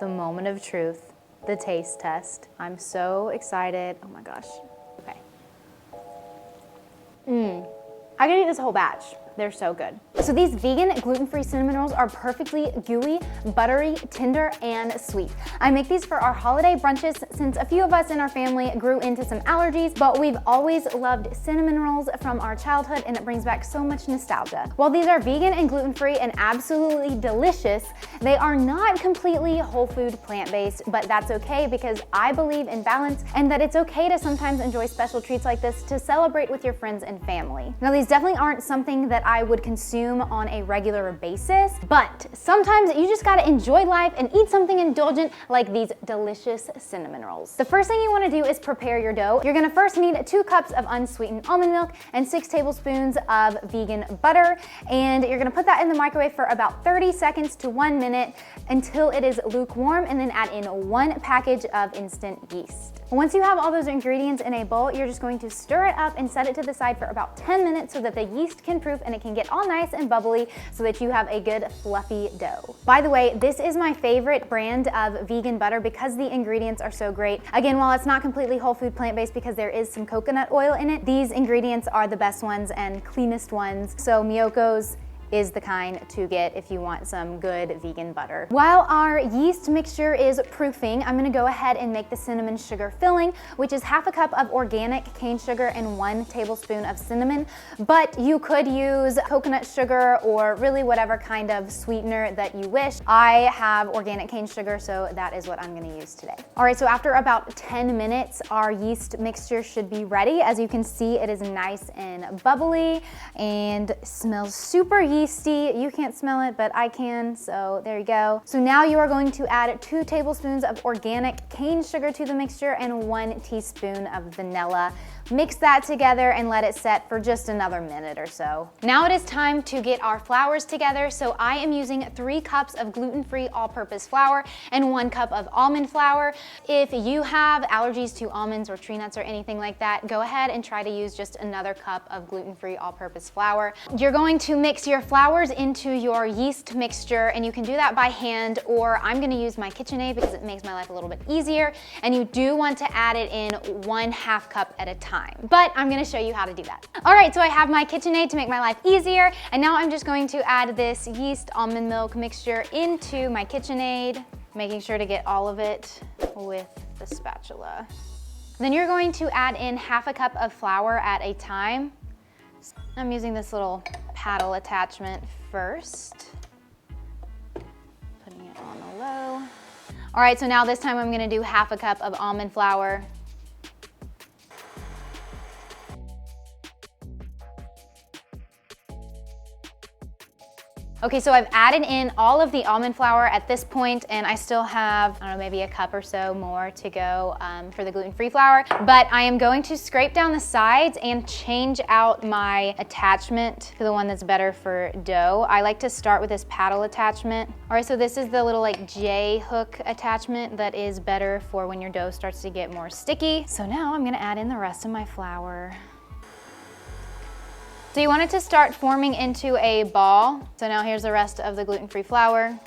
The moment of truth, the taste test. I'm so excited. Oh my gosh. Okay. I could eat this whole batch. They're so good. So these vegan gluten-free cinnamon rolls are perfectly gooey, buttery, tender, and sweet. I make these for our holiday brunches since a few of us in our family grew into some allergies, but we've always loved cinnamon rolls from our childhood and it brings back so much nostalgia. While these are vegan and gluten-free and absolutely delicious, they are not completely whole food plant-based, but that's okay because I believe in balance and that it's okay to sometimes enjoy special treats like this to celebrate with your friends and family. Now these definitely aren't something that I would consume on a regular basis, but sometimes you just gotta enjoy life and eat something indulgent like these delicious cinnamon rolls. The first thing you wanna do is prepare your dough. You're gonna first need 2 cups of unsweetened almond milk and 6 tablespoons of vegan butter, and you're gonna put that in the microwave for about 30 seconds to 1 minute until it is lukewarm, and then add in 1 package of instant yeast. Once you have all those ingredients in a bowl, you're just going to stir it up and set it to the side for about 10 minutes so that the yeast can proof and it can get all nice and bubbly so that you have a good fluffy dough. By the way, this is my favorite brand of vegan butter because the ingredients are so great. Again, while it's not completely whole food plant-based because there is some coconut oil in it, these ingredients are the best ones and cleanest ones. So Miyoko's is the kind to get if you want some good vegan butter. While our yeast mixture is proofing, I'm gonna go ahead and make the cinnamon sugar filling, which is 1/2 cup of organic cane sugar and 1 tablespoon of cinnamon, but you could use coconut sugar or really whatever kind of sweetener that you wish. I have organic cane sugar, so that is what I'm gonna use today. All right, so after about 10 minutes, our yeast mixture should be ready. As you can see, it is nice and bubbly and smells super yeasty. You can't smell it, but I can, so there you go. So now you are going to add 2 tablespoons of organic cane sugar to the mixture and 1 teaspoon of vanilla. Mix that together and let it set for just another minute or so. Now it is time to get our flours together. So I am using 3 cups of gluten-free all-purpose flour and 1 cup of almond flour. If you have allergies to almonds or tree nuts or anything like that, go ahead and try to use just another cup of gluten-free all-purpose flour. You're going to mix your flours into your yeast mixture, and you can do that by hand, or I'm gonna use my KitchenAid because it makes my life a little bit easier, and you do want to add it in 1/2 cup at a time. But I'm gonna show you how to do that. All right, so I have my KitchenAid to make my life easier, and now I'm just going to add this yeast almond milk mixture into my KitchenAid, making sure to get all of it with the spatula. Then you're going to add in 1/2 cup of flour at a time. I'm using this little paddle attachment first, putting it on the low. All right, so now this time I'm gonna do 1/2 cup of almond flour. Okay, so I've added in all of the almond flour at this point, and I still have, I don't know, maybe a cup or so more to go for the gluten-free flour. But I am going to scrape down the sides and change out my attachment to the one that's better for dough. I like to start with this paddle attachment. All right, so this is the little like J hook attachment that is better for when your dough starts to get more sticky. So now I'm gonna add in the rest of my flour. So you want it to start forming into a ball. So now here's the rest of the gluten-free flour.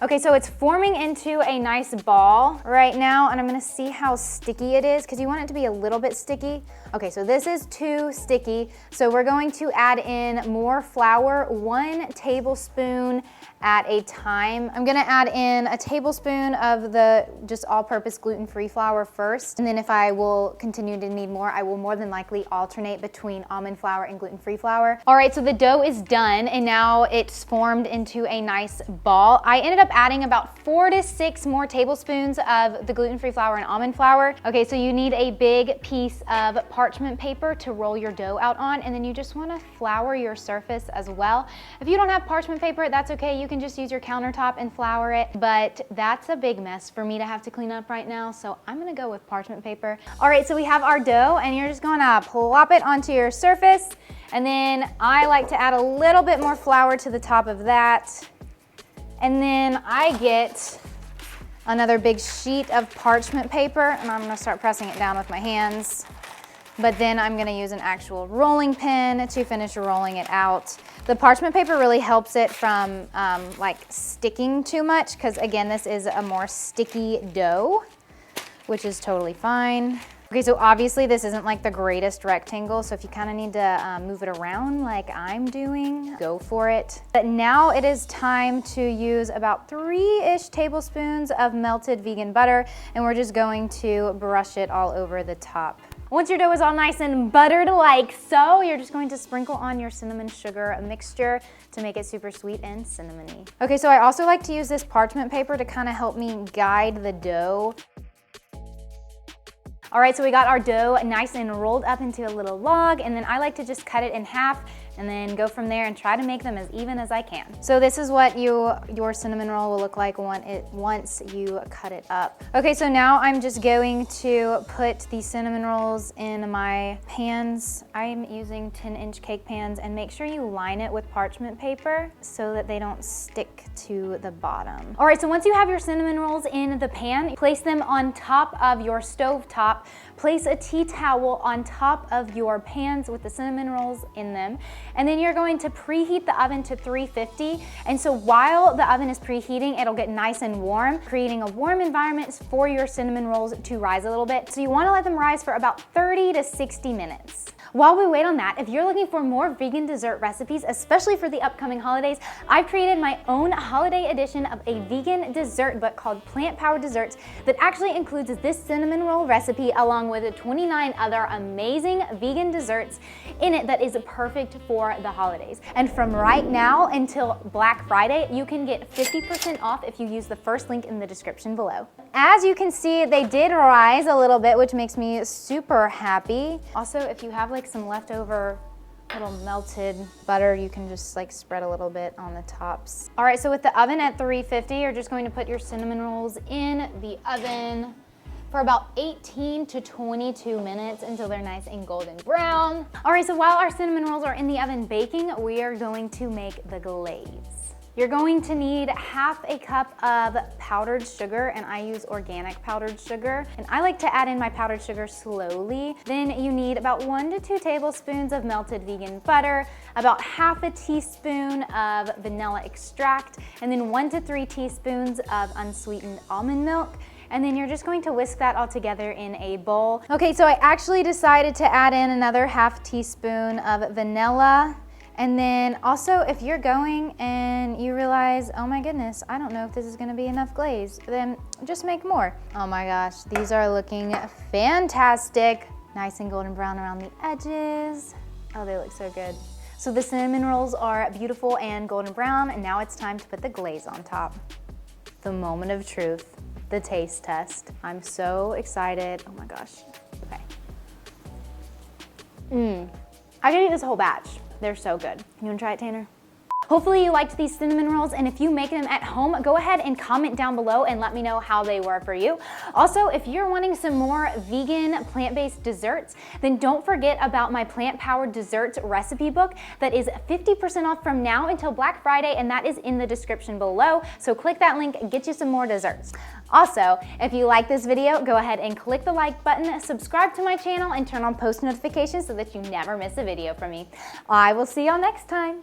Okay, so it's forming into a nice ball right now, and I'm gonna see how sticky it is because you want it to be a little bit sticky. Okay, so this is too sticky. So we're going to add in more flour, 1 tablespoon at a time. I'm gonna add in a tablespoon of the just all-purpose gluten-free flour first, and then if I will continue to need more, I will more than likely alternate between almond flour and gluten-free flour. All right, so the dough is done, and now it's formed into a nice ball. I ended up adding about 4 to 6 more tablespoons of the gluten-free flour and almond flour. Okay, so you need a big piece of parchment paper to roll your dough out on, and then you just wanna flour your surface as well. If you don't have parchment paper, that's okay. You can just use your countertop and flour it, but that's a big mess for me to have to clean up right now, so I'm gonna go with parchment paper. All right, so we have our dough, and you're just gonna plop it onto your surface, and then I like to add a little bit more flour to the top of that, and then I get another big sheet of parchment paper, and I'm gonna start pressing it down with my hands but then I'm gonna use an actual rolling pin to finish rolling it out. The parchment paper really helps it from like sticking too much, because again, this is a more sticky dough, which is totally fine. Okay, so obviously this isn't like the greatest rectangle, so if you kind of need to move it around like I'm doing, go for it. But now it is time to use about 3-ish tablespoons of melted vegan butter, and we're just going to brush it all over the top. Once your dough is all nice and buttered like so, you're just going to sprinkle on your cinnamon sugar mixture to make it super sweet and cinnamony. Okay, so I also like to use this parchment paper to kind of help me guide the dough. All right, so we got our dough nice and rolled up into a little log, and then I like to just cut it in half and then go from there and try to make them as even as I can. So this is what your cinnamon roll will look like once you cut it up. Okay, so now I'm just going to put the cinnamon rolls in my pans. I'm using 10-inch cake pans, and make sure you line it with parchment paper so that they don't stick to the bottom. All right, so once you have your cinnamon rolls in the pan, place them on top of your stove top. Place a tea towel on top of your pans with the cinnamon rolls in them. And then you're going to preheat the oven to 350. And so while the oven is preheating, it'll get nice and warm, creating a warm environment for your cinnamon rolls to rise a little bit. So you want to let them rise for about 30 to 60 minutes. While we wait on that, if you're looking for more vegan dessert recipes, especially for the upcoming holidays, I've created my own holiday edition of a vegan dessert book called Plant Powered Desserts that actually includes this cinnamon roll recipe along with 29 other amazing vegan desserts in it that is perfect for the holidays. And from right now until Black Friday, you can get 50% off if you use the first link in the description below. As you can see, they did rise a little bit, which makes me super happy. Also, if you have like some leftover little melted butter, you can just like spread a little bit on the tops. All right, so with the oven at 350, you're just going to put your cinnamon rolls in the oven for about 18 to 22 minutes until they're nice and golden brown. All right, so while our cinnamon rolls are in the oven baking, we are going to make the glaze. You're going to need half a cup of powdered sugar, and I use organic powdered sugar. And I like to add in my powdered sugar slowly. Then you need about 1 to 2 tablespoons of melted vegan butter, about half a teaspoon of vanilla extract, and then 1 to 3 teaspoons of unsweetened almond milk. And then you're just going to whisk that all together in a bowl. Okay, so I actually decided to add in another half teaspoon of vanilla. And then also, if you're going and you realize, oh my goodness, I don't know if this is gonna be enough glaze, then just make more. Oh my gosh, these are looking fantastic. Nice and golden brown around the edges. Oh, they look so good. So the cinnamon rolls are beautiful and golden brown, and now it's time to put the glaze on top. The moment of truth, the taste test. I'm so excited. Oh my gosh, okay. I could eat this whole batch. They're so good. You wanna try it, Tanner? Hopefully you liked these cinnamon rolls, and if you make them at home, go ahead and comment down below and let me know how they were for you. Also, if you're wanting some more vegan plant-based desserts, then don't forget about my plant-powered desserts recipe book that is 50% off from now until Black Friday, and that is in the description below. So click that link and get you some more desserts. Also, if you like this video, go ahead and click the like button, subscribe to my channel, and turn on post notifications so that you never miss a video from me. I will see y'all next time.